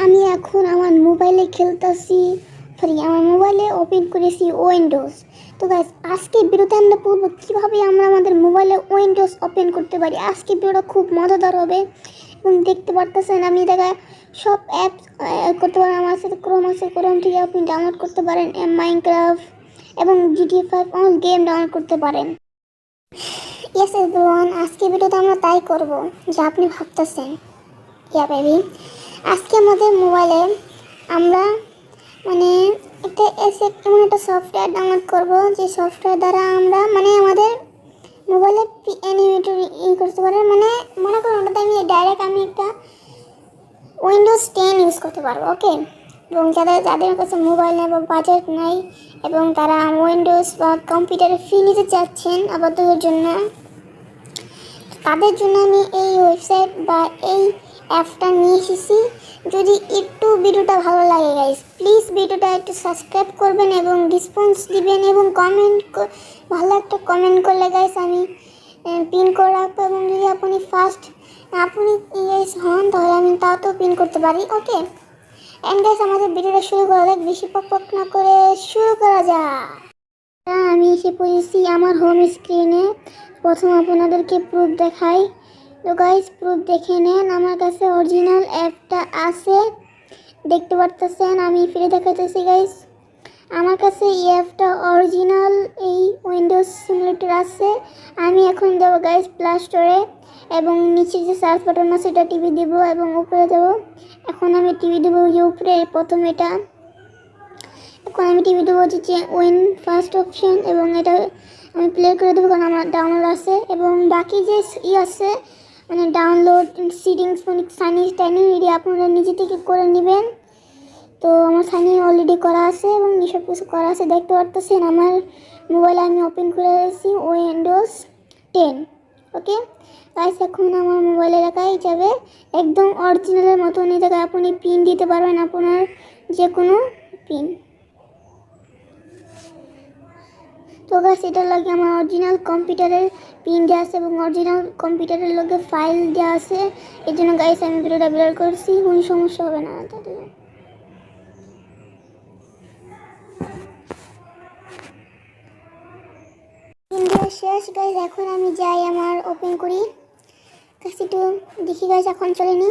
আমি এখন আমার মোবাইলে খেলতেছি, আমার মোবাইলে ওপেন করেছি উইন্ডোজ। তো গাইস, আজকে ভিডিওতে আমরা বলবো কীভাবে আমরা আমাদের মোবাইলে উইন্ডোজ ওপেন করতে পারি। আজকে ভিডিওটা খুব মজাদার হবে এবং দেখতে পারতেছেন আমি দেখা সব অ্যাপস করতে পারেন। আমার সাথে ক্রোম আছে, ক্রোম থেকে আপনি ডাউনলোড করতে পারেন মাইনক্রাফট এবং GTA 5 অল গেম ডাউনলোড করতে পারেন। ইয়েস এভরিওয়ান, আজকে ভিডিওতে আমরা তাই করব যা আপনি ভাবতেছেন। ইয়া বেবি, আজকে আমাদের মোবাইলে আমরা এমন একটা সফটওয়্যার ডাউনলোড করব যে সফটওয়্যার দ্বারা আমরা আমাদের মোবাইলে অ্যানিমেটর করতে পারি। মনে করুন ওটাতে আমি একটা উইন্ডোজ 10 ইউজ করতে পারবো, ওকে। এবং যাদের কাছে মোবাইল নেই বা বাজেট নাই এবং তারা উইন্ডোজ বা কম্পিউটারে ফি নিতে চাচ্ছেন আপাতত জন্য, তাদের জন্য আমি এই ওয়েবসাইট বা এই অ্যাপটা নিয়ে এসেছি। যদি একটু ভিডিওটা ভালো লাগে গাইস, প্লিজ ভিডিওটা একটু সাবস্ক্রাইব করবেন এবং রেসপন্স দিবেন এবং ভালো একটা কমেন্ট করলে গাইস আমি পিন করে রাখবো। এবং যদি আপনি গাইস হন তাহলে আমি তাও তো পিন করতে পারি, ওকে। অ্যান্ড গাইস, আমাদের ভিডিওটা শুরু করা যাক, বেশি পক না করে শুরু করা যাক। আমি এসে পড়েছি আমার হোম স্ক্রিনে। প্রথম আপনাদেরকে প্রুফ দেখাই। তো গাইস, প্রুফ দেখে নেন, আমার কাছে অরিজিনাল অ্যাপটা আছে, দেখতে পারতেছেন। আমি ফিরে দেখাতেছি গাইস, আমার কাছে এই অ্যাপটা অরিজিনাল এই উইন্ডোজ সিমুলেটর আছে। আমি এখন দেবো গাইস প্লে স্টোরে এবং নিচে যে সার্চ বাটন আছে সেটা টিপে দেবো এবং উপরে দেবো। এখন আমি টিভি দেবো যে উপরে প্রথম এটা। এখন আমি টিভি দেবো যে উইন ফার্স্ট অপশন এবং এটা আমি প্লে করে দেবো কারণ আমার ডাউনলোড আছে। এবং বাকি যে আছে ডাউনলোড সিটিংস সাইনিং এটি আপনারা নিজে থেকে করে নেবেন। তো আমার সাইনিং অলরেডি করা আছে এবং সব কিছু করা আছে, দেখতে পারতেছেন। আমার মোবাইলে আমি ওপেন করে রেখেছি উইন্ডোজ 10, ওকে গাইস। এখন আমার মোবাইলে দেখাই যাবে একদম অরিজিনালের মতন। এই জায়গায় আপনি পিন দিতে পারবেন, আপনার যে কোনো পিন। তো গাইস, এটার লাগে আমার অরিজিনাল কম্পিউটারের পিন দেওয়া আছে এবং অরিজিনাল কম্পিউটারের লগে ফাইল দেওয়া আছে। এই জন্য গাইস আমি ভিডিওটা বের করছি, কোনো সমস্যা হবে না তাদের। শেষ গাইস, এখন আমি যাই আমার ওপেন করি কাছে একটু দেখি গাইস, এখন চলে নি।